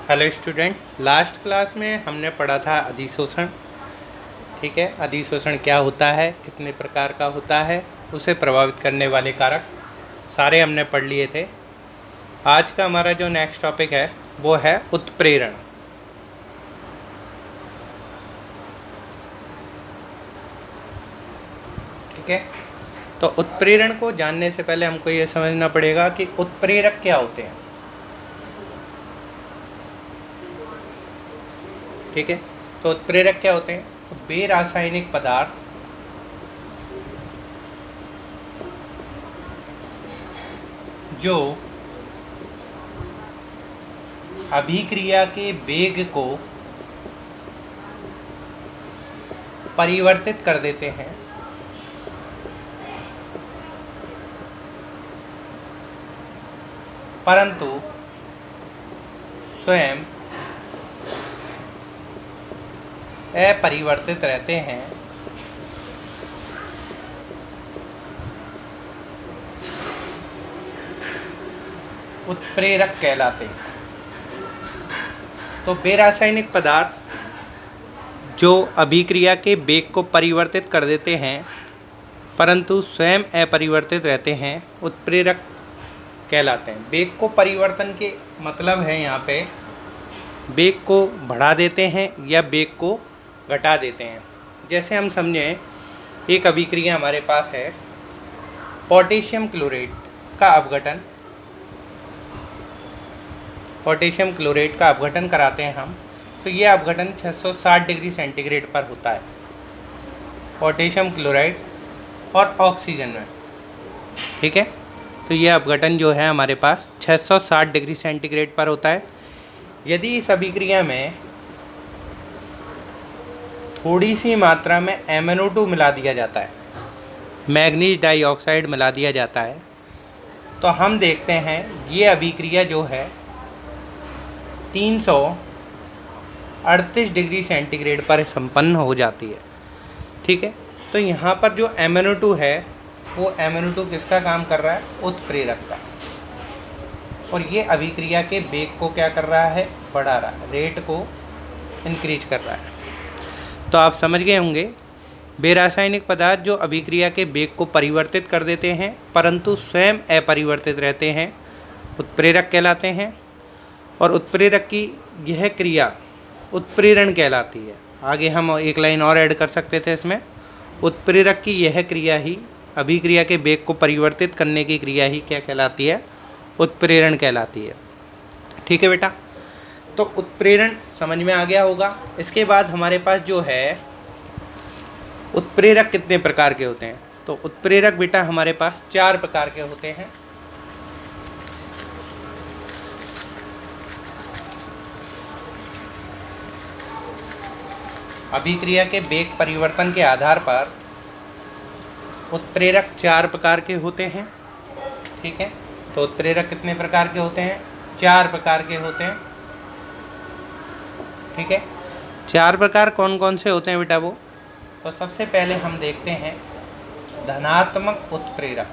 Hello student, last class में हमने पढ़ा था अधिशोषण। ठीक है, अधिशोषण क्या होता है, कितने प्रकार का होता है, उसे प्रभावित करने वाले कारक सारे हमने पढ़ लिए थे। आज का हमारा जो नेक्स्ट टॉपिक है वो है उत्प्रेरण। ठीक है, तो उत्प्रेरण को जानने से पहले हमको ये समझना पड़ेगा कि उत्प्रेरक क्या होते हैं। ठीक है, तो उत्प्रेरक क्या होते हैं? तो बेरासायनिक पदार्थ जो अभिक्रिया के वेग को परिवर्तित कर देते हैं, परंतु स्वयं अपरिवर्तित रहते हैं, उत्प्रेरक कहलाते हैं। तो बेरासायनिक पदार्थ जो अभिक्रिया के वेग को परिवर्तित कर देते हैं परंतु स्वयं अपरिवर्तित रहते हैं, उत्प्रेरक कहलाते हैं। वेग को परिवर्तन के मतलब है यहाँ पे वेग को बढ़ा देते हैं या वेग को घटा देते हैं। जैसे हम समझें, एक अभिक्रिया हमारे पास है, पोटेशियम क्लोरेट का अपघटन। पोटेशियम क्लोरेट का अपघटन कराते हैं हम, तो ये अपघटन 660 डिग्री सेंटीग्रेड पर होता है, पोटेशियम क्लोराइड और ऑक्सीजन में। ठीक है, तो ये अपघटन जो है हमारे पास 660 डिग्री सेंटीग्रेड पर होता है। यदि इस अभिक्रिया में थोड़ी सी मात्रा में MnO2 मिला दिया जाता है, मैग्नीज डाइऑक्साइड मिला दिया जाता है, तो हम देखते हैं ये अभिक्रिया जो है 338 डिग्री सेंटीग्रेड पर संपन्न हो जाती है। ठीक है, तो यहाँ पर जो MnO2 है वो MnO2 किसका काम कर रहा है? उत्प्रेरक का। और ये अभिक्रिया के वेग को क्या कर रहा है? बढ़ा रहा है, रेट को इंक्रीज कर रहा है। तो आप समझ गए होंगे, बेरासायनिक पदार्थ जो अभिक्रिया के वेग को परिवर्तित कर देते हैं परंतु स्वयं अपरिवर्तित रहते हैं, उत्प्रेरक कहलाते हैं। और उत्प्रेरक की यह क्रिया उत्प्रेरण कहलाती है। आगे हम एक लाइन और ऐड कर सकते थे इसमें, उत्प्रेरक की यह क्रिया ही अभिक्रिया के वेग को परिवर्तित करने की क्रिया ही क्या कहलाती है? उत्प्रेरण कहलाती है। ठीक है बेटा, तो उत्प्रेरण समझ में आ गया होगा। इसके बाद हमारे पास जो है उत्प्रेरक कितने प्रकार के होते हैं? तो उत्प्रेरक बेटा हमारे पास 4 प्रकार के होते हैं। अभिक्रिया के वेग परिवर्तन के आधार पर उत्प्रेरक 4 प्रकार के होते हैं। ठीक है, तो उत्प्रेरक कितने प्रकार के होते हैं? 4 प्रकार के होते हैं। ठीक है, 4 प्रकार कौन कौन से होते हैं बेटा वो? तो सबसे पहले हम देखते हैं धनात्मक उत्प्रेरक।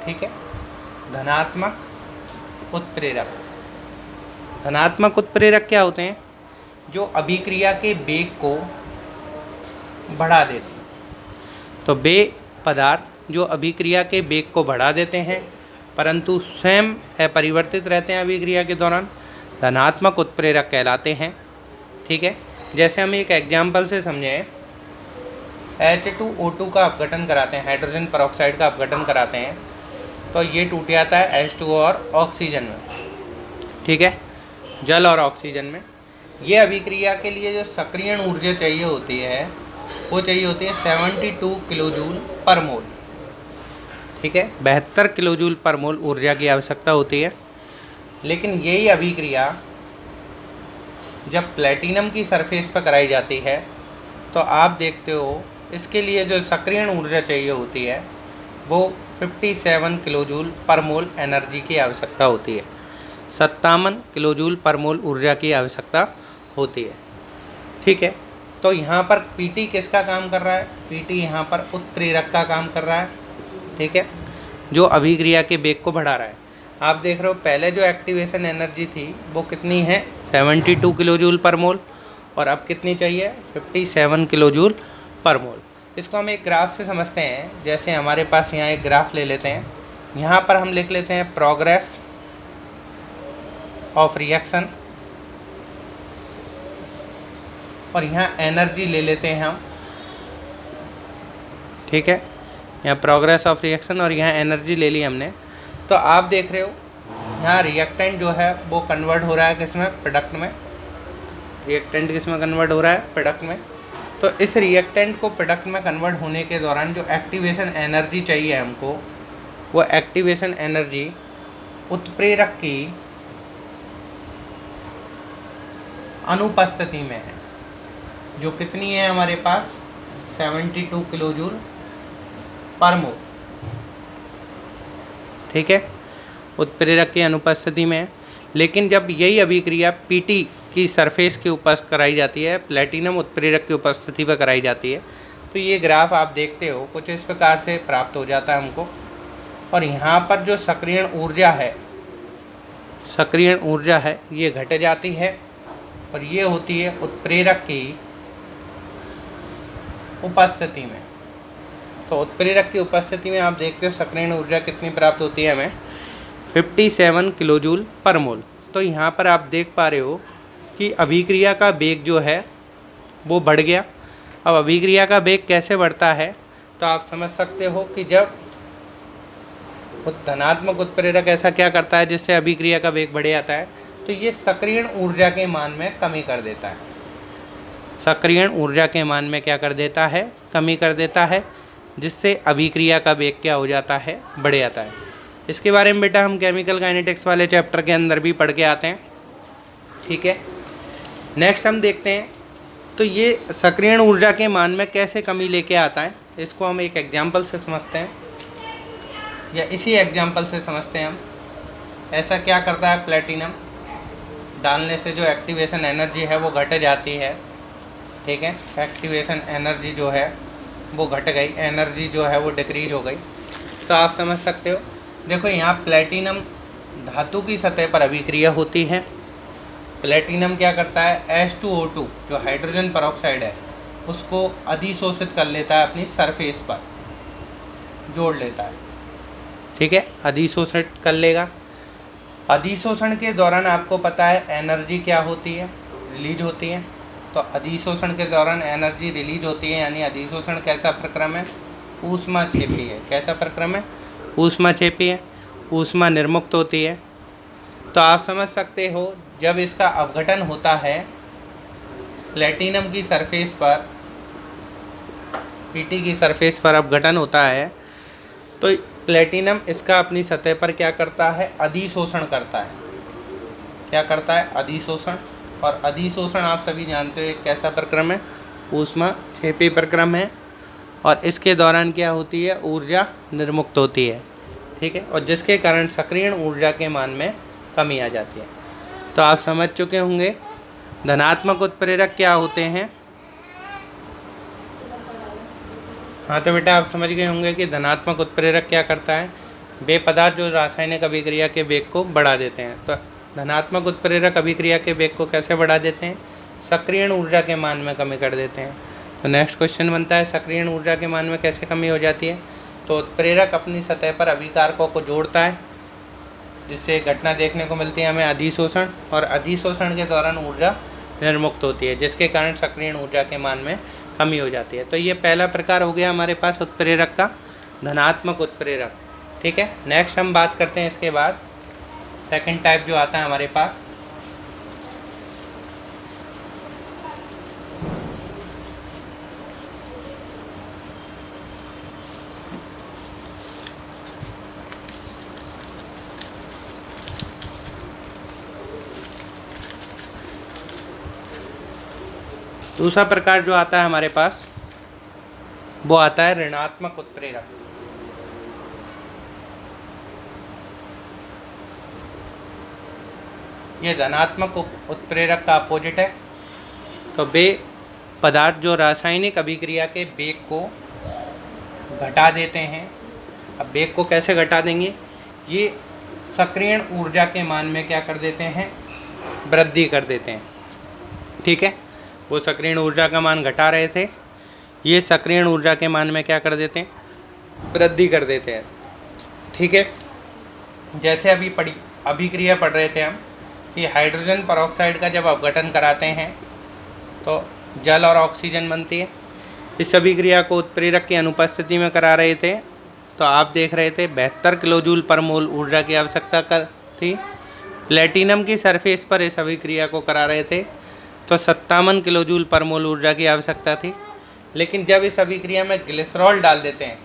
ठीक है, धनात्मक उत्प्रेरक। धनात्मक उत्प्रेरक क्या होते हैं? जो अभिक्रिया के वेग को बढ़ा देते हैं। तो वे पदार्थ जो अभिक्रिया के वेग को बढ़ा देते हैं परंतु स्वयं अपरिवर्तित रहते हैं अभिक्रिया के दौरान, धनात्मक उत्प्रेरक कहलाते हैं। ठीक है, जैसे हम एक एग्जाम्पल से समझें, H2O2 का अपघटन कराते हैं, हाइड्रोजन परऑक्साइड का अपघटन कराते हैं, तो ये टूट जाता है H2O और ऑक्सीजन में। ठीक है, जल और ऑक्सीजन में। ये अभिक्रिया के लिए जो सक्रियण ऊर्जा चाहिए होती है वो चाहिए होती है 72 किलोजूल पर मोल। ठीक है, 72 किलोजूल पर मोल ऊर्जा की आवश्यकता होती है। लेकिन यही अभिक्रिया जब प्लेटिनम की सरफेस पर कराई जाती है तो आप देखते हो इसके लिए जो सक्रियण ऊर्जा चाहिए होती है वो 57 किलोजूल पर मोल एनर्जी की आवश्यकता होती है, 57 किलोजूल पर मोल ऊर्जा की आवश्यकता होती है। ठीक है, तो यहाँ पर पीटी किसका काम कर रहा है? पीटी यहाँ पर उत्प्रेरक का काम कर रहा है। ठीक है, जो अभिक्रिया के वेग को बढ़ा रहा है। आप देख रहे हो पहले जो एक्टिवेशन एनर्जी थी वो कितनी है 72 किलो जूल पर मोल, और अब कितनी चाहिए 57 किलो जूल पर मोल। इसको हम एक ग्राफ से समझते हैं। जैसे हमारे पास यहाँ एक ग्राफ ले लेते हैं, यहाँ पर हम लिख लेते हैं प्रोग्रेस ऑफ रिएक्शन, और यहाँ एनर्जी ले लेते हैं हम, ठीक है। यहाँ प्रोग्रेस ऑफ रिएक्शन और यहाँ एनर्जी ले ली हमने। तो आप देख रहे हो यहाँ रिएक्टेंट जो है वो कन्वर्ट हो रहा है किसमें, प्रोडक्ट में। रिएक्टेंट किसमें कन्वर्ट हो रहा है, प्रोडक्ट में। तो इस रिएक्टेंट को प्रोडक्ट में कन्वर्ट होने के दौरान जो एक्टिवेशन एनर्जी चाहिए हमको, वो एक्टिवेशन एनर्जी उत्प्रेरक की अनुपस्थिति में है, जो कितनी है हमारे पास 72 किलो जूल पर मोल, ठीक है, उत्प्रेरक की अनुपस्थिति में है। लेकिन जब यही अभिक्रिया पीटी की सरफेस के ऊपर कराई जाती है, प्लेटिनम उत्प्रेरक की उपस्थिति पर कराई जाती है, तो ये ग्राफ आप देखते हो कुछ इस प्रकार से प्राप्त हो जाता है हमको। और यहाँ पर जो सक्रियण ऊर्जा है, सक्रियण ऊर्जा है ये घट जाती है, और ये होती है उत्प्रेरक की उपस्थिति में। तो उत्प्रेरक की उपस्थिति में आप देखते हो सक्रियण ऊर्जा कितनी प्राप्त होती है हमें 57 किलो जूल पर मोल। तो यहाँ पर आप देख पा रहे हो कि अभिक्रिया का वेग जो है वो बढ़ गया। अब अभिक्रिया का वेग कैसे बढ़ता है, तो आप समझ सकते हो कि जब धनात्मक उत्प्रेरक ऐसा क्या करता है जिससे अभिक्रिया का वेग बढ़ जाता है, तो ये सक्रियण ऊर्जा के मान में कमी कर देता है। सक्रियण ऊर्जा के मान में क्या कर देता है, कमी कर देता है, जिससे अभिक्रिया का वेग क्या हो जाता है, बढ़ जाता है। इसके बारे में बेटा हम केमिकल काइनेटिक्स वाले चैप्टर के अंदर भी पढ़ के आते हैं, ठीक है। नेक्स्ट हम देखते हैं तो ये सक्रियण ऊर्जा के मान में कैसे कमी लेके आता है, इसको हम एक एग्जाम्पल से समझते हैं, या इसी एग्जाम्पल से समझते हैं हम। ऐसा क्या करता है, प्लेटिनम डालने से जो एक्टिवेशन एनर्जी है वो घट जाती है, ठीक है। एक्टिवेशन एनर्जी जो है वो घट गई, एनर्जी जो है वो डिक्रीज हो गई। तो आप समझ सकते हो, देखो यहाँ प्लेटिनम धातु की सतह पर अभिक्रिया होती है। प्लेटिनम क्या करता है, H2O2 जो हाइड्रोजन परऑक्साइड है उसको अधिशोषित कर लेता है, अपनी सरफेस पर जोड़ लेता है, ठीक है, अधिशोषित कर लेगा। अधिशोषण के दौरान आपको पता है एनर्जी क्या होती है, रिलीज होती है। तो अधिशोषण के दौरान एनर्जी रिलीज होती है, यानी अधिशोषण कैसा प्रक्रम है, ऊष्माक्षेपी है। कैसा प्रक्रम है, ऊष्माक्षेपी है, ऊष्मा निर्मुक्त होती है। तो आप समझ सकते हो जब इसका अपघटन होता है प्लेटिनम की सरफेस पर, पीटी की सरफेस पर अपघटन होता है, तो प्लेटिनम इसका अपनी सतह पर क्या करता है, अधिशोषण करता है। क्या करता है, अधिशोषण। और अधिशोषण आप सभी जानते हो एक कैसा प्रक्रम है, ऊष्माक्षेपी प्रक्रम है। और इसके दौरान क्या होती है, ऊर्जा निर्मुक्त होती है, ठीक है, और जिसके कारण सक्रियण ऊर्जा के मान में कमी आ जाती है। तो आप समझ चुके होंगे धनात्मक उत्प्रेरक क्या होते हैं। हाँ तो बेटा आप समझ गए होंगे कि धनात्मक उत्प्रेरक क्या करता है, वे पदार्थ जो रासायनिक अभिक्रिया के वेग को बढ़ा देते हैं। तो धनात्मक उत्प्रेरक अभिक्रिया के वेग को कैसे बढ़ा देते हैं, सक्रियण ऊर्जा के मान में कमी कर देते हैं। तो नेक्स्ट क्वेश्चन बनता है सक्रियण ऊर्जा के मान में कैसे कमी हो जाती है। तो उत्प्रेरक अपनी सतह पर अभिकारकों को जोड़ता है, जिससे घटना देखने को मिलती है हमें अधिशोषण, और अधिशोषण के दौरान ऊर्जा निर्मुक्त होती है, जिसके कारण सक्रियण ऊर्जा के मान में कमी हो जाती है। तो ये पहला प्रकार हो गया हमारे पास उत्प्रेरक का, धनात्मक उत्प्रेरक, ठीक है। नेक्स्ट हम बात करते हैं इसके बाद सेकंड टाइप जो आता है हमारे पास, दूसरा प्रकार जो आता है हमारे पास वो आता है ऋणात्मक उत्प्रेरक। ये धनात्मक उत्प्रेरक का अपोजिट है। तो वे पदार्थ जो रासायनिक अभिक्रिया के वेग को घटा देते हैं। अब वेग को कैसे घटा देंगे, ये सक्रियण ऊर्जा के मान में क्या कर देते हैं, वृद्धि कर देते हैं। ठीक है, वो सक्रियण ऊर्जा का मान घटा रहे थे, ये सक्रियण ऊर्जा के मान में क्या कर देते हैं, वृद्धि कर देते हैं। ठीक है, जैसे अभिक्रिया पढ़ रहे थे हम कि हाइड्रोजन परऑक्साइड का जब अपघटन कराते हैं तो जल और ऑक्सीजन बनती है। इस अभिक्रिया को उत्प्रेरक की अनुपस्थिति में करा रहे थे तो आप देख रहे थे 72 किलोजूल पर मोल ऊर्जा की आवश्यकता थी। प्लेटिनम की सरफेस पर इस अभिक्रिया को करा रहे थे तो 57 किलोजूल पर मोल ऊर्जा की आवश्यकता थी। लेकिन जब इस अभिक्रिया में ग्लिसरॉल डाल देते हैं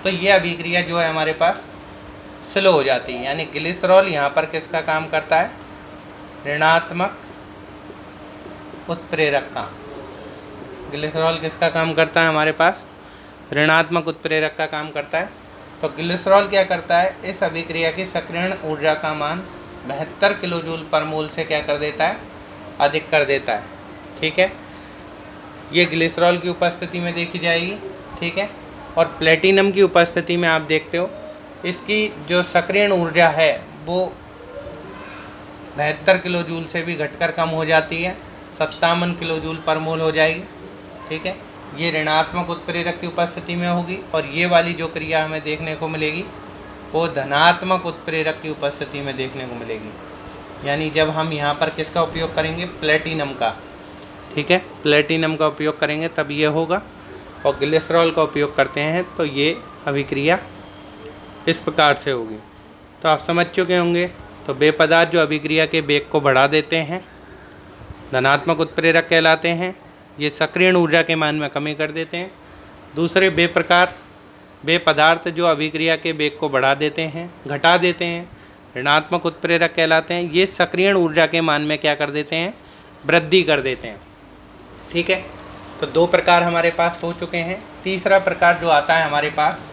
तो ये अभिक्रिया जो है हमारे पास स्लो हो जाती है। यानी ग्लिसरॉल यहाँ पर किसका काम करता है, ऋणात्मक उत्प्रेरक का। ग्लिसरॉल किसका काम करता है, हमारे पास ऋणात्मक उत्प्रेरक का काम करता है। तो ग्लिसरॉल क्या करता है, इस अभिक्रिया की सक्रियण ऊर्जा का मान 72 किलोजूल पर मोल से क्या कर देता है, अधिक कर देता है। ठीक है, ये ग्लिसरॉल की उपस्थिति में देखी जाएगी। ठीक है, और प्लेटिनम की उपस्थिति में आप देखते हो इसकी जो सक्रियण ऊर्जा है वो 72 किलोजूल से भी घटकर कम हो जाती है, 57 किलोजूल पर मोल हो जाएगी। ठीक है, ये ऋणात्मक उत्प्रेरक की उपस्थिति में होगी और ये वाली जो क्रिया हमें देखने को मिलेगी वो धनात्मक उत्प्रेरक की उपस्थिति में देखने को मिलेगी। यानी जब हम यहाँ पर किसका उपयोग करेंगे, प्लेटिनम का। ठीक है, प्लेटिनम का उपयोग करेंगे तब ये होगा, और ग्लिसरॉल का उपयोग करते हैं तो ये अभिक्रिया इस प्रकार से होगी। तो आप समझ चुके होंगे। तो वे पदार्थ जो अभिक्रिया के वेग को बढ़ा देते हैं धनात्मक उत्प्रेरक कहलाते हैं, ये सक्रियण ऊर्जा के मान में कमी कर देते हैं। दूसरे वे पदार्थ जो अभिक्रिया के वेग को बढ़ा देते हैं, घटा देते हैं, ऋणात्मक उत्प्रेरक कहलाते हैं। ये सक्रियण ऊर्जा के मान में क्या कर देते हैं, वृद्धि कर देते हैं। ठीक है, तो 2 प्रकार हमारे पास हो चुके हैं। तीसरा प्रकार जो आता है हमारे पास,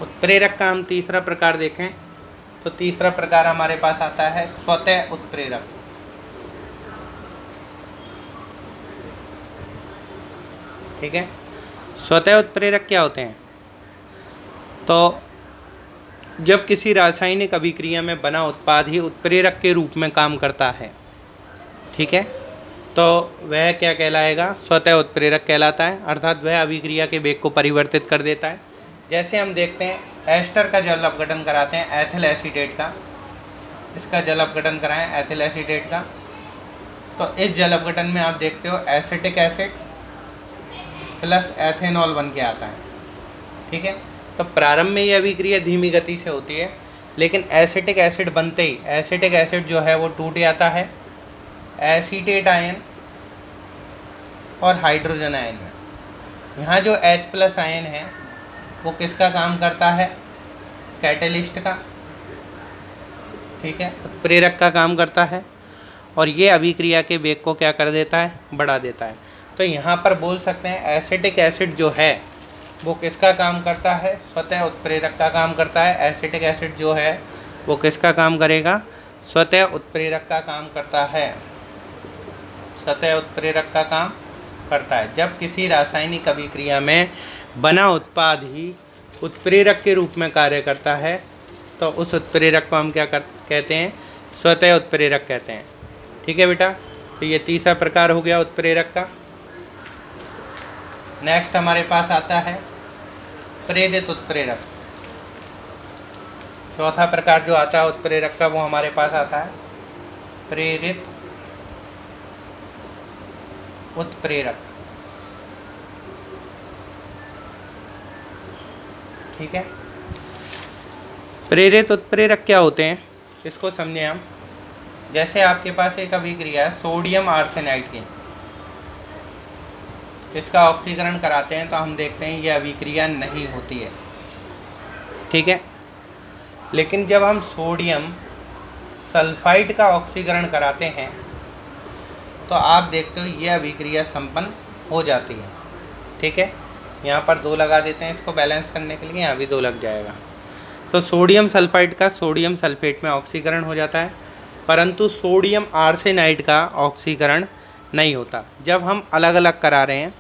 उत्प्रेरक का हम तीसरा प्रकार देखें तो तीसरा प्रकार हमारे पास आता है स्वतः उत्प्रेरक। ठीक है, स्वतः उत्प्रेरक क्या होते हैं, तो जब किसी रासायनिक अभिक्रिया में बना उत्पाद ही उत्प्रेरक के रूप में काम करता है, ठीक है, तो वह क्या कहलाएगा, स्वतः उत्प्रेरक कहलाता है। अर्थात वह अभिक्रिया के वेग को परिवर्तित कर देता है। जैसे हम देखते हैं एस्टर का जल अपघटन कराते हैं एथिल एसीटेट का, इसका जल अपघटन कराएं एथिल एसीटेट का, तो इस जल अपघटन में आप देखते हो एसिटिक एसिड प्लस एथेनॉल बन के आता है। ठीक है, तो प्रारंभ में ये अभिक्रिया धीमी गति से होती है, लेकिन एसिटिक एसिड बनते ही एसिटिक एसिड जो है वो टूट जाता है एसीटेट आयन और हाइड्रोजन आयन में। यहाँ जो H+ आयन है वो किसका काम करता है, कैटलिस्ट का। ठीक है, उत्प्रेरक का काम करता है, और ये अभिक्रिया के वेग को क्या कर देता है, बढ़ा देता है। तो यहाँ पर बोल सकते हैं एसिटिक एसिड जो है वो किसका काम करता है, स्वतः उत्प्रेरक का काम करता है। एसिटिक एसिड जो है वो किसका काम करेगा, स्वतः उत्प्रेरक का काम करता है, स्वतः उत्प्रेरक का काम करता है। जब किसी रासायनिक अभिक्रिया में बना उत्पाद ही उत्प्रेरक के रूप में कार्य करता है तो उस उत्प्रेरक को हम क्या कहते हैं, स्वतः उत्प्रेरक कहते हैं। ठीक है बेटा, तो ये तीसरा प्रकार हो गया उत्प्रेरक का। नेक्स्ट हमारे पास आता है प्रेरित उत्प्रेरक। चौथा प्रकार जो आता है उत्प्रेरक का वो हमारे पास आता है प्रेरित उत्प्रेरक। ठीक है, प्रेरित उत्प्रेरक क्या होते हैं इसको समझें हम। जैसे आपके पास एक अभिक्रिया है सोडियम आर्सेनाइड की, इसका ऑक्सीकरण कराते हैं तो हम देखते हैं ये अभिक्रिया नहीं होती है। ठीक है, लेकिन जब हम सोडियम सल्फाइड का ऑक्सीकरण कराते हैं तो आप देखते हो ये अभिक्रिया संपन्न हो जाती है। ठीक है, यहाँ पर 2 लगा देते हैं इसको बैलेंस करने के लिए, यहाँ भी 2 लग जाएगा। तो सोडियम सल्फाइड का सोडियम सल्फेट में ऑक्सीकरण हो जाता है। परंतु सोडियम आर्सेनाइड का ऑक्सीकरण नहीं होता। जब हम अलग अलग करा रहे हैं,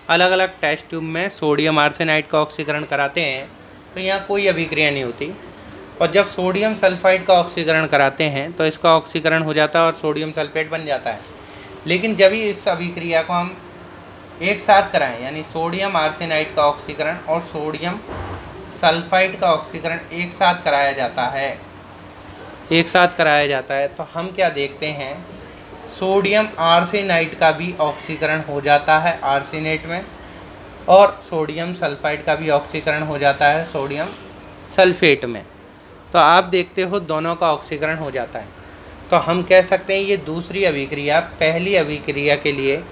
अलग अलग टेस्ट ट्यूब में सोडियम आर्सेनाइड का ऑक्सीकरण कराते हैं तो यहाँ कोई अभिक्रिया नहीं होती, और जब सोडियम सल्फाइड का ऑक्सीकरण कराते हैं तो इसका ऑक्सीकरण हो जाता है और सोडियम सल्फेट बन जाता है। लेकिन जब ही इस अभिक्रिया को हम एक साथ कराएं, यानी सोडियम आर्सेनाइड का ऑक्सीकरण और सोडियम सल्फाइड का ऑक्सीकरण एक साथ कराया जाता है, तो हम क्या देखते हैं, सोडियम आर्सेनाइड का भी ऑक्सीकरण हो जाता है आर्सेनेट में, और सोडियम सल्फाइड का भी ऑक्सीकरण हो जाता है सोडियम सल्फेट में। तो आप देखते हो दोनों का ऑक्सीकरण हो जाता है। तो हम कह सकते हैं ये दूसरी अभिक्रिया पहली अभिक्रिया के लिए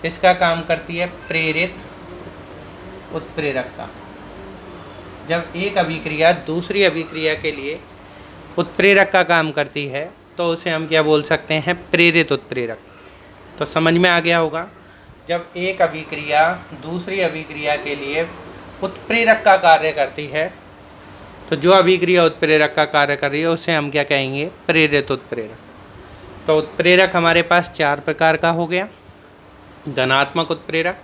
इसका काम करती है प्रेरित उत्प्रेरक का। जब एक अभिक्रिया दूसरी अभिक्रिया के लिए उत्प्रेरक का काम करती है तो उसे हम क्या बोल सकते हैं, प्रेरित उत्प्रेरक। तो समझ में आ गया होगा, जब एक अभिक्रिया दूसरी अभिक्रिया के लिए उत्प्रेरक का कार्य करती है तो जो अभिक्रिया उत्प्रेरक का कार्य कर रही है उसे हम क्या कहेंगे, प्रेरित उत्प्रेरक। तो उत्प्रेरक हमारे पास 4 प्रकार का हो गया। धनात्मक उत्प्रेरक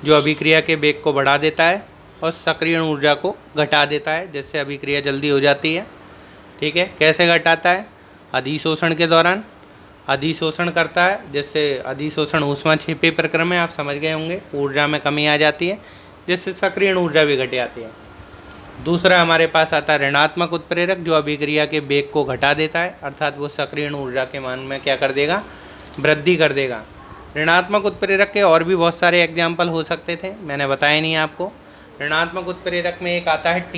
जो अभिक्रिया के वेग को बढ़ा देता है और सक्रियण ऊर्जा को घटा देता है, जिससे अभिक्रिया जल्दी हो जाती है। ठीक है, कैसे घटाता है, अधिशोषण के दौरान अधिशोषण करता है, जिससे अधिशोषण ऊष्मा छिपे प्रक्रिया में आप समझ गए होंगे ऊर्जा में कमी आ जाती है, जिससे सक्रियण ऊर्जा भी घट जाती है। दूसरा हमारे पास आता है ऋणात्मक उत्प्रेरक जो अभिक्रिया के वेग को घटा देता है, अर्थात वो सक्रियण ऊर्जा के मान में क्या कर देगा, वृद्धि कर देगा। ऋणात्मक उत्प्रेरक के और भी बहुत सारे एग्जाम्पल हो सकते थे, मैंने बताया नहीं आपको। ऋणात्मक उत्प्रेरक में एक आता है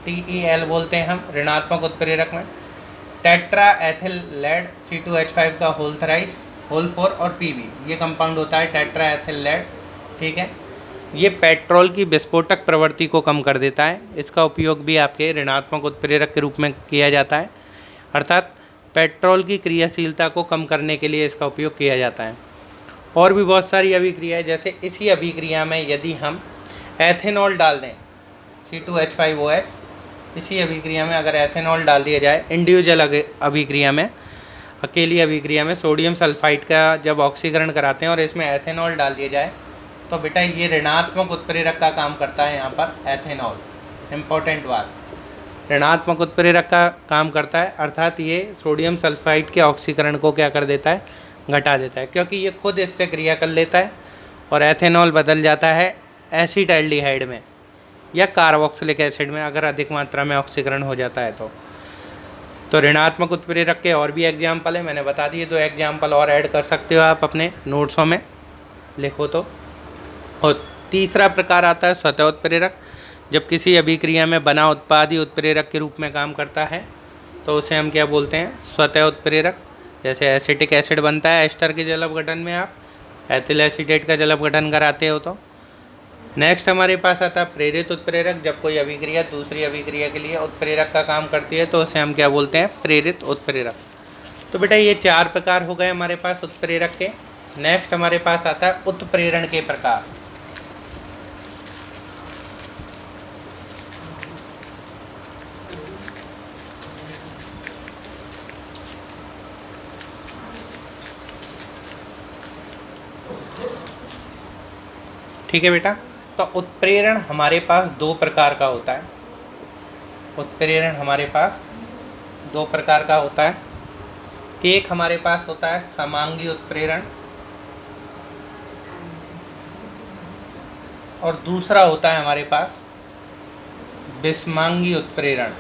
TEL बोलते हैं हम ऋणात्मक उत्प्रेरक में, टेट्रा एथिल लेड C2H5 का होल 4 और PB, ये कंपाउंड होता है टेट्रा एथिल लेड। ठीक है, ये पेट्रोल की विस्फोटक प्रवृत्ति को कम कर देता है। इसका उपयोग भी आपके ऋणात्मक उत्प्रेरक के रूप में किया जाता है, अर्थात पेट्रोल की क्रियाशीलता को कम करने के लिए इसका उपयोग किया जाता है। और भी बहुत सारी अभिक्रिया है, जैसे इसी अभिक्रिया में यदि हम एथेनॉल डाल दें C2H5OH, इसी अभिक्रिया में अगर एथेनॉल डाल दिया जाए इंडिविजुअल अभिक्रिया में, अकेली अभिक्रिया में सोडियम सल्फाइड का जब ऑक्सीकरण कराते हैं और इसमें एथेनॉल डाल दिया जाए तो बेटा ये ऋणात्मक उत्प्रेरक का काम करता है। यहाँ पर एथेनॉल, इम्पोर्टेंट बात, ऋणात्मक उत्प्रेरक का काम करता है, अर्थात ये सोडियम सल्फाइड के ऑक्सीकरण को क्या कर देता है, घटा देता है, क्योंकि ये खुद इससे क्रिया कर लेता है और एथेनॉल बदल जाता है एसिटाल्डिहाइड में या कार्बोक्सिलिक एसिड में, अगर अधिक मात्रा में ऑक्सीकरण हो जाता है तो ऋणात्मक उत्प्रेरक के और भी एग्जाम्पल है, मैंने बता दिए। 2 एग्जाम्पल और ऐड कर सकते हो आप अपने नोट्सों में, लिखो तो। और तीसरा प्रकार आता है स्वतः उत्प्रेरक, जब किसी अभिक्रिया में बना उत्पाद ही उत्प्रेरक के रूप में काम करता है तो उसे हम क्या बोलते हैं, स्वतः उत्प्रेरक। जैसे एसिटिक एसिड बनता है एस्टर के जल अपघटन में, आप एथिल एसीटेट का जल अपघटन कराते हो तो। नेक्स्ट हमारे पास आता है प्रेरित उत्प्रेरक, जब कोई अभिक्रिया दूसरी अभिक्रिया के लिए उत्प्रेरक का काम करती है तो उसे हम क्या बोलते हैं, प्रेरित उत्प्रेरक। तो बेटा ये 4 प्रकार हो गए हमारे पास उत्प्रेरक के। नेक्स्ट हमारे पास आता है उत्प्रेरण के प्रकार। ठीक है बेटा, तो उत्प्रेरण हमारे पास 2 प्रकार का होता है। उत्प्रेरण हमारे पास 2 प्रकार का होता है। एक हमारे पास होता है समांगी उत्प्रेरण और दूसरा होता है हमारे पास विषमांगी उत्प्रेरण।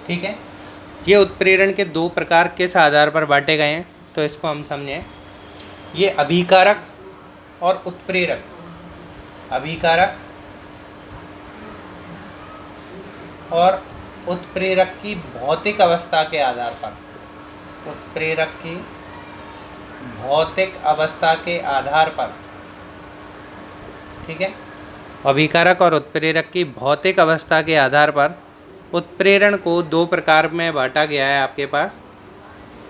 ठीक है, ये उत्प्रेरण के 2 प्रकार किस आधार पर बांटे गए हैं तो इसको हम समझें। ये अभिकारक और उत्प्रेरक, अभिकारक और उत्प्रेरक की भौतिक अवस्था के आधार पर, उत्प्रेरक की भौतिक अवस्था के आधार पर, ठीक है, अभिकारक और उत्प्रेरक की भौतिक अवस्था के आधार पर उत्प्रेरण को 2 प्रकार में बांटा गया है आपके पास।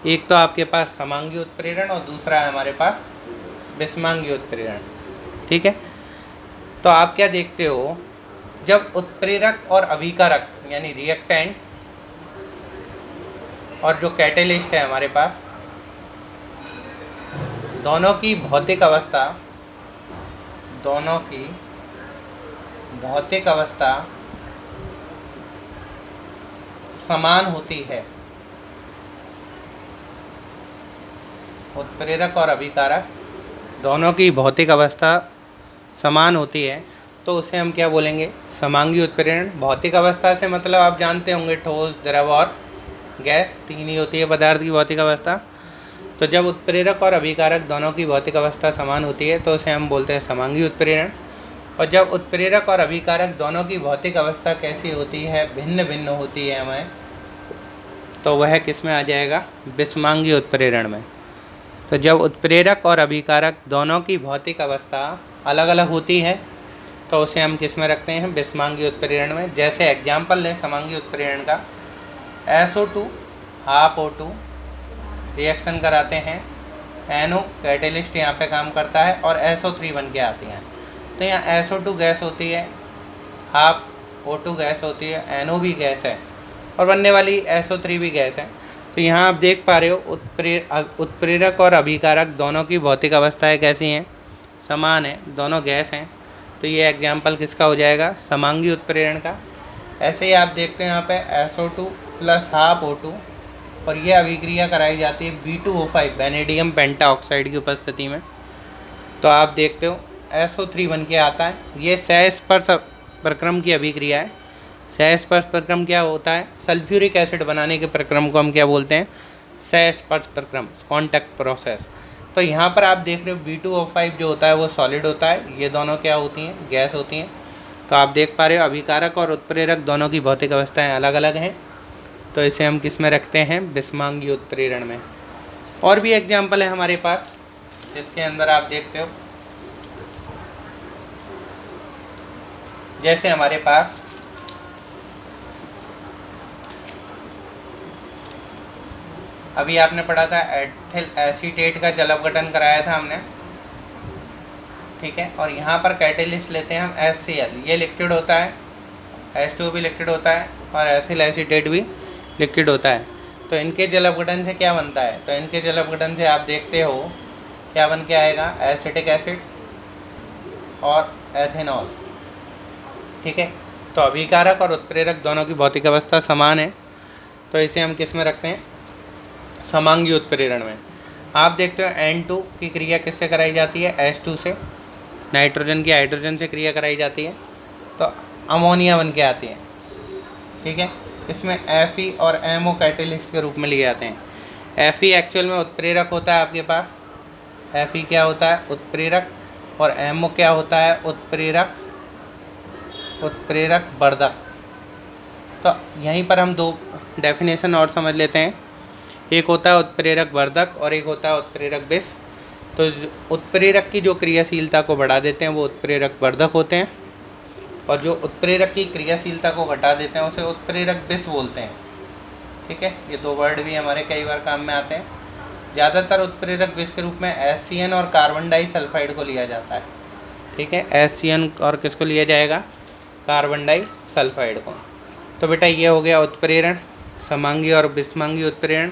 एक तो आपके पास समांगी उत्प्रेरण और दूसरा है हमारे पास विषमांगी उत्प्रेरण। ठीक है, तो आप क्या देखते हो, जब उत्प्रेरक और अभिकारक यानी रिएक्टेंट और जो कैटेलिस्ट है हमारे पास, दोनों की भौतिक अवस्था समान होती है। उत्प्रेरक और अभिकारक दोनों की भौतिक अवस्था समान होती है, तो उसे हम क्या बोलेंगे? समांगी उत्प्रेरण। भौतिक अवस्था से मतलब आप जानते होंगे ठोस, द्रव और गैस, तीन ही होती है पदार्थ की भौतिक अवस्था। तो जब उत्प्रेरक और अभिकारक दोनों की भौतिक अवस्था समान होती है तो उसे हम बोलते हैं समांगी उत्प्रेरण। और जब उत्प्रेरक और अभिकारक दोनों की भौतिक अवस्था कैसी होती है? भिन्न भिन्न होती है हमें, तो वह किस में आ जाएगा? विषमांगी उत्प्रेरण में। तो जब उत्प्रेरक और अभिकारक दोनों की भौतिक अवस्था अलग अलग होती है तो उसे हम किस में रखते हैं? विषमांगी उत्प्रेरण में। जैसे एग्जाम्पल लें समांगी उत्प्रेरण का, SO2 हाफ O2 रिएक्शन कराते हैं, NO कैटेलिस्ट यहाँ पे काम करता है और SO3 बन के आती हैं। तो यहाँ SO2 गैस होती है, हाफ O2 गैस होती है, NO भी गैस है और बनने वाली SO3 भी गैस है। तो यहाँ आप देख पा रहे हो उत्प्रेरक और अभिकारक दोनों की भौतिक अवस्थाएं कैसी हैं? समान है, दोनों गैस हैं। तो ये एग्जाम्पल किसका हो जाएगा? समांगी उत्प्रेरण का। ऐसे ही आप देखते हैं यहाँ पे SO2 प्लस हाफ O2 और ये अभिक्रिया कराई जाती है B2O5 वैनेडियम पेंटाऑक्साइड की उपस्थिति में। तो आप देखते हो SO3 बन के आता है। ये सहस्पर्श प्रक्रम की अभिक्रिया है। सहस्पर्श प्रक्रम क्या होता है? सल्फ्यूरिक एसिड बनाने के प्रक्रम को हम क्या बोलते हैं? सहस्पर्श प्रक्रम, कॉन्टैक्ट प्रोसेस। तो यहाँ पर आप देख रहे हो B2O5 जो होता है वो सॉलिड होता है, ये दोनों क्या होती हैं? गैस होती हैं। तो आप देख पा रहे हो अभिकारक और उत्प्रेरक दोनों की भौतिक अवस्थाएं अलग अलग हैं, तो इसे हम किस में रखते हैं? विषमांगी उत्प्रेरण में। और भी एग्जाम्पल है हमारे पास जिसके अंदर आप देखते हो, जैसे हमारे पास अभी आपने पढ़ा था एथिल एसीटेट का जल अपघटन कराया था हमने, ठीक है। और यहाँ पर कैटेलिस्ट लेते हैं हम HCl, ये लिक्विड होता है, H2O भी लिक्विड होता है और एथिल एसीटेट भी लिक्विड होता है। तो इनके जल अपघटन से क्या बनता है? तो इनके जल अपघटन से आप देखते हो क्या बन के आएगा? एसिटिक एसिड और एथेनॉल, ठीक है। तो अभिकारक और उत्प्रेरक दोनों की भौतिक अवस्था समान है, तो इसे हम किस में रखते हैं? समांगी उत्प्रेरण में। आप देखते हो N2 की क्रिया किससे कराई जाती है? H2 से, नाइट्रोजन की हाइड्रोजन से क्रिया कराई जाती है तो अमोनिया बन के आती है, ठीक है। इसमें Fe और MO कैटेलिस्ट के रूप में लिए जाते हैं। Fe एक्चुअल में उत्प्रेरक होता है आपके पास, Fe क्या होता है? उत्प्रेरक। और MO क्या होता है? उत्प्रेरक वर्धक। तो यहीं पर हम दो डेफिनेशन और समझ लेते हैं, एक होता है उत्प्रेरक वर्धक और एक होता है उत्प्रेरक विष। तो उत्प्रेरक की जो क्रियाशीलता को बढ़ा देते हैं वो उत्प्रेरक वर्धक होते हैं, और जो उत्प्रेरक की क्रियाशीलता को घटा देते हैं उसे उत्प्रेरक विष बोलते हैं, ठीक है। ये दो वर्ड भी हमारे कई बार काम में आते हैं। ज़्यादातर उत्प्रेरक विष के रूप में HCN और कार्बन डाइसल्फाइड को लिया जाता है, ठीक है। HCN और किसको लिया जाएगा? कार्बन डाइसल्फाइड को। तो बेटा ये हो गया उत्प्रेरण, समांगी और विषमांगी उत्प्रेरण।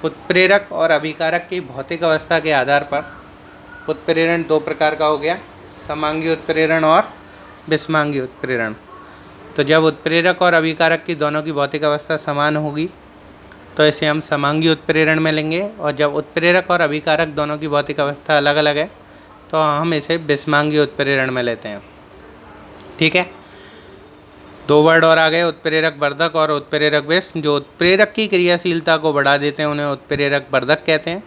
उत्प्रेरक और अभिकारक की भौतिक अवस्था के आधार पर उत्प्रेरण दो प्रकार का हो गया, समांगी उत्प्रेरण और विषमांगी उत्प्रेरण। तो जब उत्प्रेरक और अभिकारक की दोनों की भौतिक अवस्था समान होगी तो इसे हम समांगी उत्प्रेरण में लेंगे, और जब उत्प्रेरक और अभिकारक दोनों की भौतिक अवस्था अलग अलग है तो हम इसे विषमांगी उत्प्रेरण में लेते हैं, ठीक है। दो वर्ड और आ गए, उत्प्रेरक वर्धक और उत्प्रेरक विष। जो उत्प्रेरक की क्रियाशीलता को बढ़ा देते हैं उन्हें उत्प्रेरक वर्धक कहते हैं,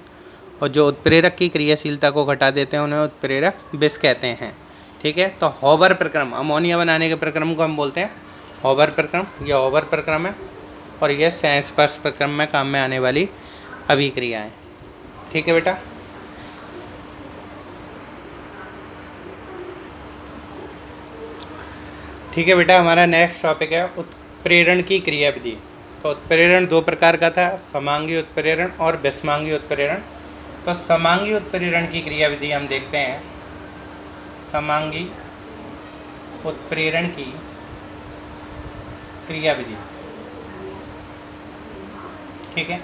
और जो उत्प्रेरक की क्रियाशीलता को घटा देते हैं उन्हें उत्प्रेरक विष कहते हैं, ठीक है। तो हॉबर प्रक्रम, अमोनिया बनाने के प्रक्रम को हम बोलते हैं हॉबर प्रक्रम। यह हॉबर प्रक्रम है और यह सहस्पर्श प्रक्रम में काम में आने वाली अभिक्रिया है, ठीक है बेटा। ठीक है बेटा, हमारा नेक्स्ट टॉपिक है उत्प्रेरण की क्रिया विधि। तो उत्प्रेरण दो प्रकार का था, समांगी उत्प्रेरण और विषमांगी उत्प्रेरण। तो समांगी उत्प्रेरण की क्रिया विधि हम देखते हैं। समांगी उत्प्रेरण की क्रिया विधि, ठीक है।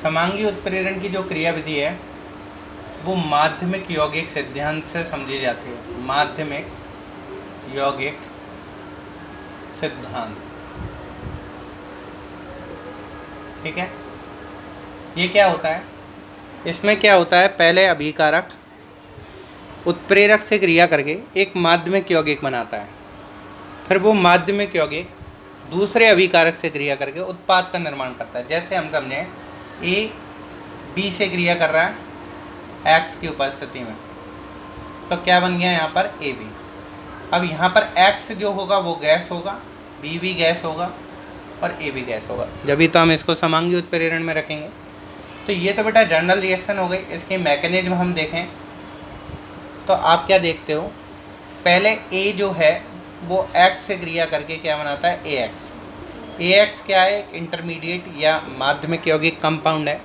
समांगी उत्प्रेरण की जो क्रियाविधि है वो माध्यमिक यौगिक सिद्धांत से समझी जाती है। माध्यमिक यौगिक सिद्धांत, ठीक है। ये क्या होता है, इसमें क्या होता है, पहले अभिकारक उत्प्रेरक से क्रिया करके एक माध्यमिक यौगिक बनाता है, फिर वो माध्यमिक यौगिक दूसरे अभिकारक से क्रिया करके उत्पाद का निर्माण करता है। जैसे हम समझें ए बी से क्रिया कर रहा है एक्स की उपस्थिति में, तो क्या बन गया यहाँ पर ए बी। अब यहाँ पर एक्स जो होगा वो गैस होगा, बी भी गैस होगा और ए भी गैस होगा, जब भी तो हम इसको समांगी उत्प्रेरण में रखेंगे। तो ये तो बेटा जनरल रिएक्शन हो गई। इसकी मैकेनिज्म हम देखें तो आप क्या देखते हो, पहले ए जो है वो एक्स से क्रिया करके क्या बनाता है, ए एक्स। ए एक्स क्या है, एक इंटरमीडिएट या माध्यमिक यौगिक कंपाउंड है।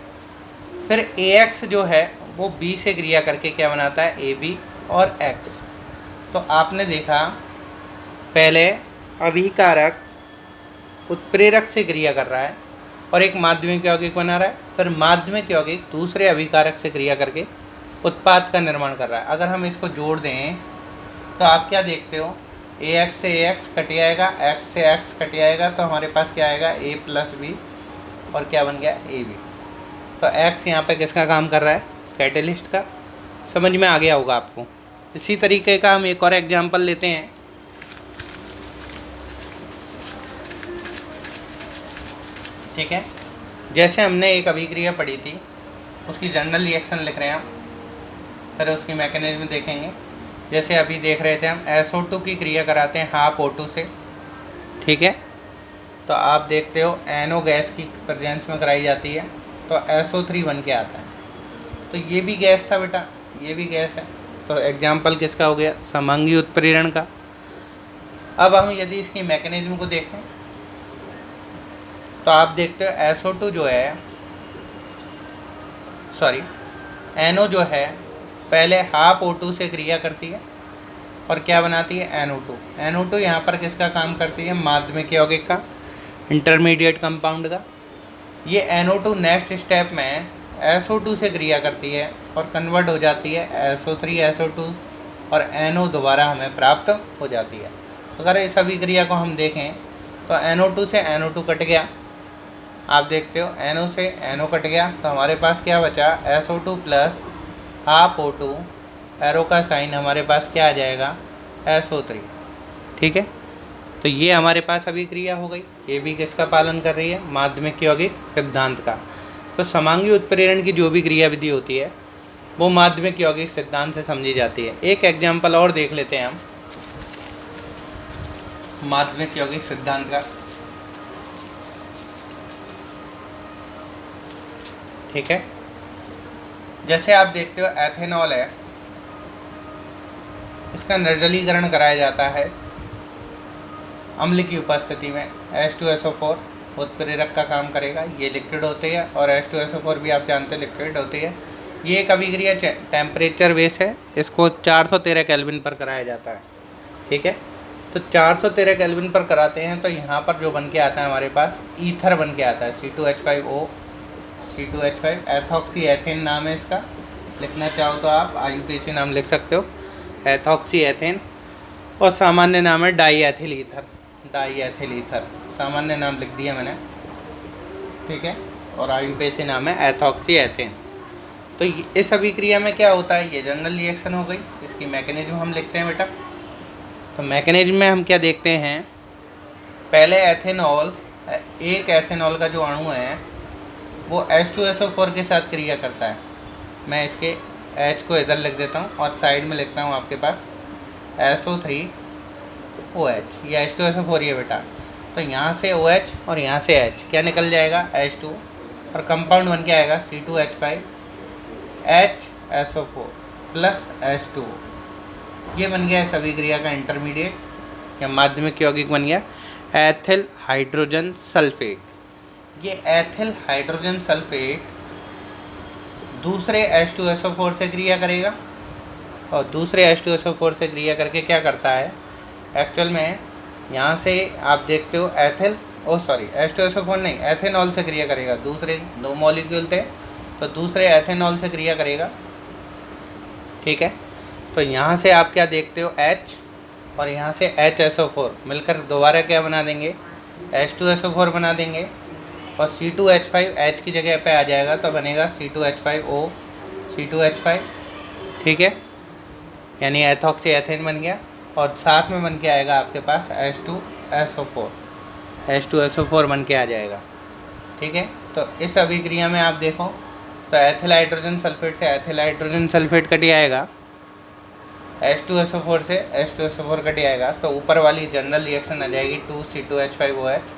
फिर ए एक्स जो है वो बी से क्रिया करके क्या बनाता है, ए बी और एक्स। तो आपने देखा पहले अभिकारक उत्प्रेरक से क्रिया कर रहा है और एक माध्यमिक यौगिक बना रहा है, फिर माध्यमिक यौगिक दूसरे अभिकारक से क्रिया करके उत्पाद का निर्माण कर रहा है। अगर हम इसको जोड़ दें तो आप क्या देखते हो, ए एक्स से ए एक्स कट जाएगा, एक्स से एक्स कट जाएगा, तो हमारे पास क्या आएगा, ए प्लस बी और क्या बन गया, ए बी। तो एक्स यहाँ पे किसका काम कर रहा है, कैटेलिस्ट का। समझ में आ गया होगा आपको। इसी तरीके का हम एक और एग्जांपल लेते हैं। ठीक है, जैसे हमने एक अभिक्रिया पढ़ी थी, उसकी जनरल रिएक्शन लिख रहे हैं हम, फिर उसकी मैकेनिज्म देखेंगे। जैसे अभी देख रहे थे हम SO2 की क्रिया कराते हैं हाफ O2 से, ठीक है। तो आप देखते हो NO गैस की प्रेजेंस में कराई जाती है तो SO3 बन के आता है। तो ये भी गैस था बेटा, ये भी गैस है। तो एग्जाम्पल किसका हो गया, समांगी उत्प्रेरण का। अब हम यदि इसकी मैकेनिज्म को देखें तो आप देखते हो SO2 जो है, सॉरी NO जो है पहले हाफ O2 से क्रिया करती है और क्या बनाती है, NO2। NO2 यहाँ पर किसका काम करती है, माध्यमिक यौगिक का, इंटरमीडिएट कंपाउंड का। ये NO2 नेक्स्ट स्टेप में SO2 से क्रिया करती है और कन्वर्ट हो जाती है SO3 SO2 और NO दोबारा हमें प्राप्त हो जाती है। अगर इस अभिक्रिया को हम देखें तो NO2 से NO2 कट गया, आप देखते हो NO से NO कट गया, तो हमारे पास क्या बचा, SO2 plus half O2, arrow का साइन हमारे पास क्या आ जाएगा, SO3। ठीक है, तो ये हमारे पास अभिक्रिया हो गई। ये भी किसका पालन कर रही है, माध्यमिक यौगिक सिद्धांत का। तो समांगी उत्प्रेरण की जो भी क्रियाविधि होती है वो माध्यमिक यौगिक सिद्धांत से समझी जाती है। एक एग्जाम्पल और देख लेते हैं हम माध्यमिक यौगिक सिद्धांत का। ठीक है, जैसे आप देखते हो एथेनॉल है, इसका निर्जलीकरण कराया जाता है अम्ल की उपस्थिति में। H2SO4 उत्प्रेरक का काम करेगा, ये लिक्विड होती है और H2SO4 भी आप जानते हैं लिक्विड होती है। ये एक अभिक्रिया टेम्परेचर बेस है, इसको 413 केल्विन पर कराया जाता है। ठीक है, तो 413 केल्विन पर कराते हैं तो यहाँ पर जो बन के आता है हमारे पास ईथर बन के आता है, C2H5O, C2H5 एथॉक्सी एथेन नाम है इसका। लिखना चाहो तो आप IUPAC नाम लिख सकते हो, एथॉक्सी एथेन। और सामान्य नाम है die ethyl ether, die ethyl ether सामान्य नाम लिख दिया मैंने। ठीक है, और IUPAC नाम है एथॉक्सी एथेन। तो इस अभिक्रिया में क्या होता है, ये जनरल रिएक्शन हो गई। इसकी मैकेनिज्म हम लिखते हैं बेटा। तो मैकेनिज्म में हम क्या देखते हैं, पहले एथेनॉल, एक एथेनॉल का जो अणु है वो H2SO4 के साथ क्रिया करता है। मैं इसके H को इधर लिख देता हूँ और साइड में लिखता हूँ आपके पास SO3OH, ये H2SO4 ये बेटा। तो यहाँ से OH और यहाँ से H क्या निकल जाएगा, H2, और कंपाउंड बन के आएगा C2H5HSO4 प्लस H2। ये बन गया इस अभिक्रिया का इंटरमीडिएट या माध्यमिक यौगिक बन गया एथिल हाइड्रोजन सल्फेट। ये एथिल हाइड्रोजन सल्फेट दूसरे H2SO4 से क्रिया करेगा और दूसरे H2SO4 से क्रिया करके क्या करता है, एक्चुअल में यहाँ से आप देखते हो एथिल ओ सॉरी H2SO4 नहीं, एथेनॉल से क्रिया करेगा। दूसरे 2 मॉलिक्यूल थे तो दूसरे एथेनॉल से क्रिया करेगा। ठीक है, तो यहाँ से आप क्या देखते हो, H और यहाँ से HSO4 मिलकर दोबारा क्या बना देंगे, H2SO4 बना देंगे और C2H5 H की जगह पे आ जाएगा तो बनेगा C2H5O C2H5। ठीक है, यानी एथॉक्सी एथेन बन गया और साथ में बन के आएगा आपके पास H2SO4 बन के आ जाएगा। ठीक है, तो इस अभिक्रिया में आप देखो तो एथिल हाइड्रोजन सल्फेट से एथिल हाइड्रोजन सल्फेट कट आएगा, H2SO4 से H2SO4 कट आएगा, तो ऊपर वाली जनरल रिएक्शन आ जाएगी 2C2H5OH।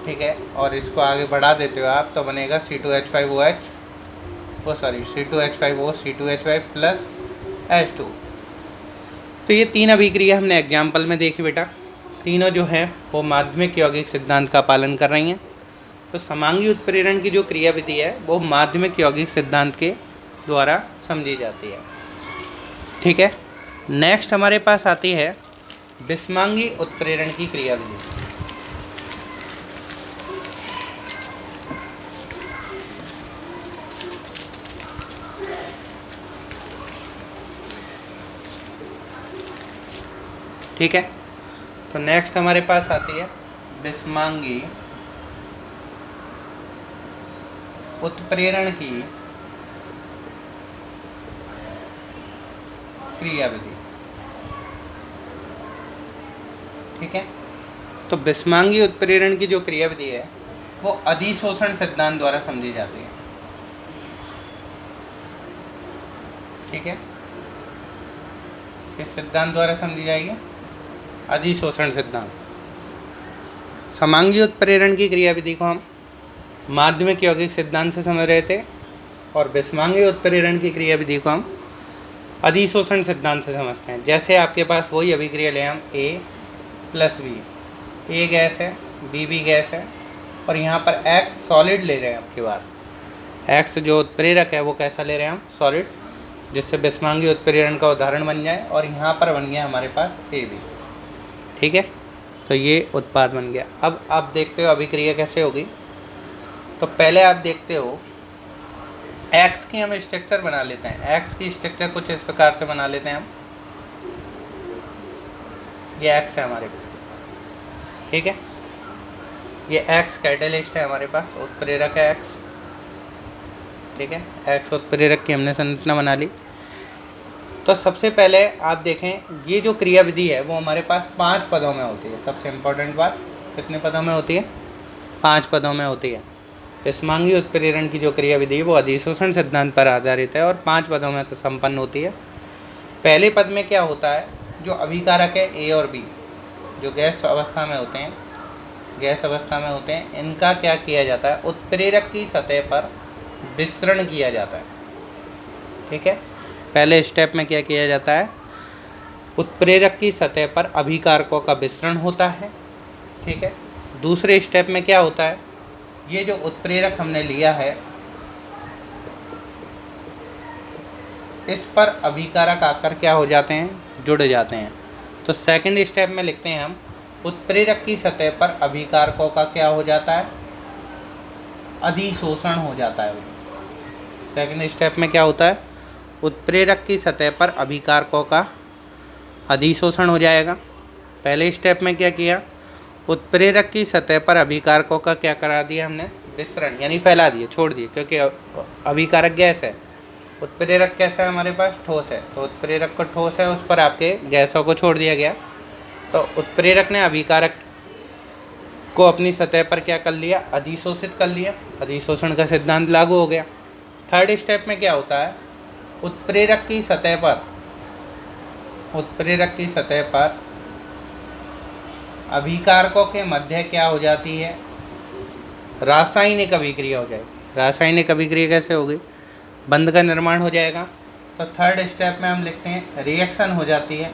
ठीक है, और इसको आगे बढ़ा देते हो आप तो बनेगा C2H5OH ओ sorry C2H5O C2H5 plus H2। तो ये 3 अभिक्रिया हमने एग्जाम्पल में देखी बेटा, तीनों जो है वो माध्यमिक यौगिक सिद्धांत का पालन कर रही हैं। तो समांगी उत्प्रेरण की जो क्रिया विधि है वो माध्यमिक यौगिक सिद्धांत के द्वारा समझी जाती है। ठीक है, नेक्स्ट हमारे पास आती है विषमांगी उत्प्रेरण की क्रिया विधि। ठीक है, तो नेक्स्ट हमारे पास आती है विषमांगी उत्प्रेरण की क्रिया विधि। ठीक है, तो विषमांगी उत्प्रेरण की जो क्रिया विधि है वो अधिशोषण सिद्धांत द्वारा समझी जाती है। ठीक है, किस सिद्धांत द्वारा समझी जाएगी, अधिशोषण सिद्धांत। समांगी उत्प्रेरण की क्रिया विधि को हम माध्यमिक यौगिक सिद्धांत से समझ रहे थे और विषमांगी उत्प्रेरण की क्रिया विधि को हम अधिशोषण सिद्धांत से समझते हैं। जैसे आपके पास वही अभिक्रिया ले हम A + B, A गैस है B भी गैस है और यहाँ पर X सॉलिड ले रहे हैं। आपके पास X जो उत्प्रेरक है वो कैसा ले रहे हैं हम, सॉलिड, जिससे विषमांगी उत्प्रेरण का उदाहरण बन जाए और यहाँ पर बन गया हमारे पास AB। ठीक है, तो ये उत्पाद बन गया। अब आप देखते हो अभिक्रिया कैसे होगी। तो पहले आप देखते हो X की हम स्ट्रक्चर बना लेते हैं। X की स्ट्रक्चर कुछ इस प्रकार से बना लेते हैं हम, ये X है हमारे पास। ठीक है, ये X कैटेलिस्ट है हमारे पास, उत्प्रेरक है X। ठीक है, X उत्प्रेरक की हमने संरचना बना ली। तो सबसे पहले आप देखें ये जो क्रिया विधि है वो हमारे पास 5 पदों में होती है। सबसे इम्पोर्टेंट बात, कितने पदों में होती है, 5 पदों में होती है। विषमांगी उत्प्रेरण की जो क्रिया विधि है वो अधिशोषण सिद्धांत पर आधारित है और 5 पदों में संपन्न होती है। पहले पद में क्या होता है, जो अभिकारक है A और B, जो गैस अवस्था में होते हैं, गैस अवस्था में होते हैं, इनका क्या किया जाता है, उत्प्रेरक की सतह पर विसरण किया जाता है। ठीक है, पहले स्टेप में क्या किया जाता है, उत्प्रेरक की सतह पर अभिकारकों का विसरण होता है। ठीक है, दूसरे स्टेप में क्या होता है, ये जो उत्प्रेरक हमने लिया है इस पर अभिकारक आकर क्या हो जाते हैं, जुड़ जाते हैं। तो सेकंड स्टेप में लिखते हैं हम, उत्प्रेरक की सतह पर अभिकारकों का क्या हो जाता है, अधिशोषण हो जाता है। सेकंड स्टेप में क्या होता है, उत्प्रेरक की सतह पर अभिकारकों का अधिशोषण हो जाएगा। पहले स्टेप में क्या किया, उत्प्रेरक की सतह पर अभिकारकों का क्या करा दिया हमने, विसरण, यानी फैला दिए, छोड़ दिए, क्योंकि अभिकारक गैस है, उत्प्रेरक कैसा है हमारे पास, ठोस है, तो उत्प्रेरक को ठोस है उस पर आपके गैसों को छोड़ दिया गया। तो उत्प्रेरक ने अभिकारक को अपनी सतह पर क्या कर लिया, अधिशोषित कर लिया, अधिशोषण का सिद्धांत लागू हो गया। थर्ड स्टेप में क्या होता है, उत्प्रेरक की सतह पर अभिकारकों के मध्य क्या हो जाती है, रासायनिक अभिक्रिया हो जाएगी। रासायनिक अभिक्रिया कैसे होगी, बंध का निर्माण हो जाएगा। तो थर्ड स्टेप में हम लिखते हैं रिएक्शन हो जाती है,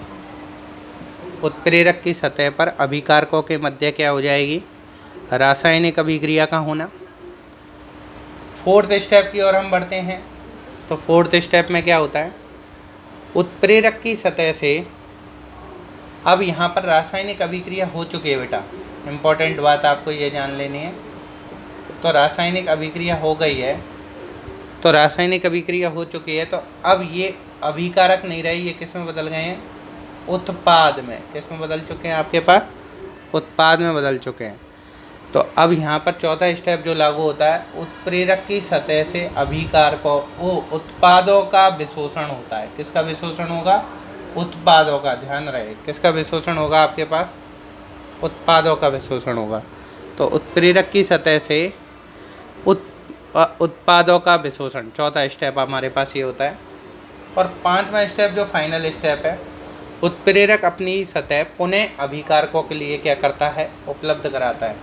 उत्प्रेरक की सतह पर अभिकारकों के मध्य क्या हो जाएगी, रासायनिक अभिक्रिया का होना। फोर्थ स्टेप की ओर हम बढ़ते हैं। तो फोर्थ स्टेप में क्या होता है, उत्प्रेरक की सतह से, अब यहाँ पर रासायनिक अभिक्रिया हो चुकी है बेटा, इम्पोर्टेंट बात आपको ये जान लेनी है। तो रासायनिक अभिक्रिया हो गई है, तो रासायनिक अभिक्रिया हो चुकी है, तो अब ये अभिकारक नहीं रहे, ये किस में बदल गए हैं? उत्पाद में। किस में बदल चुके हैं आपके पास? उत्पाद में बदल चुके हैं। तो अब यहाँ पर चौथा स्टेप जो लागू होता है, उत्प्रेरक की सतह से अभिकारकों उत्पादों का विशोषण होता है। किसका विशोषण होगा? उत्पादों का। ध्यान रहे, किसका विशोषण होगा आपके पास? उत्पादों का विशोषण होगा। तो उत्प्रेरक की सतह से उत्पादों का विशोषण, चौथा स्टेप हमारे पास ये होता है। और पांचवा स्टेप जो फाइनल स्टेप है, उत्प्रेरक अपनी सतह पुनः अभिकारकों के लिए क्या करता है? उपलब्ध कराता है।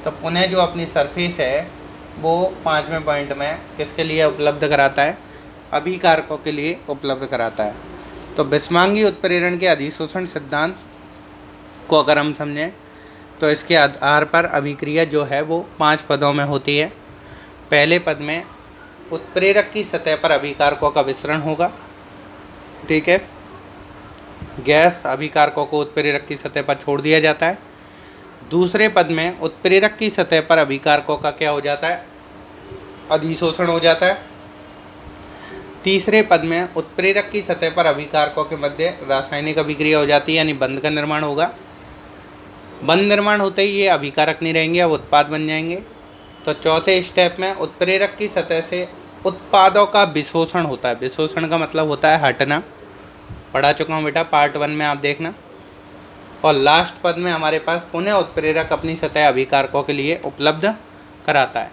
तो पुनः जो अपनी सरफेस है वो पाँचवें पॉइंट में किसके लिए उपलब्ध कराता है? अभिकारकों के लिए उपलब्ध कराता है। तो बिस्मांगी उत्प्रेरण के अधिशोषण सिद्धांत को अगर हम समझें तो इसके आधार पर अभिक्रिया जो है वो 5 पदों में होती है। पहले पद में उत्प्रेरक की सतह पर अभिकारकों का विसरण होगा, ठीक है। गैस अभिकारकों को उत्प्रेरक की सतह पर छोड़ दिया जाता है। दूसरे पद में उत्प्रेरक की सतह पर अभिकारकों का क्या हो जाता है? अधिशोषण हो जाता है। तीसरे पद में उत्प्रेरक की सतह पर अभिकारकों के मध्य रासायनिक अभिक्रिया हो जाती है, यानी बंध का निर्माण होगा। बंध निर्माण होते ही ये अभिकारक नहीं रहेंगे, अब उत्पाद बन जाएंगे। तो चौथे स्टेप में उत्प्रेरक की सतह से उत्पादों का विशोषण होता है। विशोषण का मतलब होता है हटना, पढ़ा चुका हूँ बेटा, पार्ट 1 में आप देखना। और लास्ट पद में हमारे पास पुनः उत्प्रेरक अपनी सतह अभिकारकों के लिए उपलब्ध कराता है।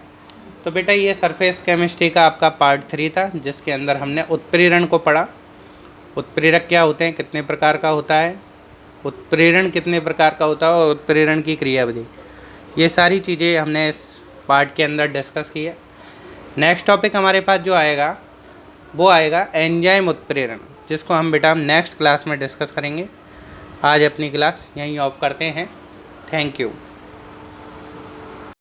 तो बेटा ये सरफेस केमिस्ट्री का आपका पार्ट 3 था, जिसके अंदर हमने उत्प्रेरण को पढ़ा। उत्प्रेरक क्या होते हैं, कितने प्रकार का होता है, उत्प्रेरण कितने प्रकार का होता है और उत्प्रेरण की क्रियाविधि, ये सारी चीज़ें हमने इस पार्ट के अंदर डिस्कस की है। नेक्स्ट टॉपिक हमारे पास जो आएगा वो आएगा एंजाइम उत्प्रेरण, जिसको हम बेटा हम नेक्स्ट क्लास में डिस्कस करेंगे। आज अपनी क्लास यहीं ऑफ करते हैं। Thank you.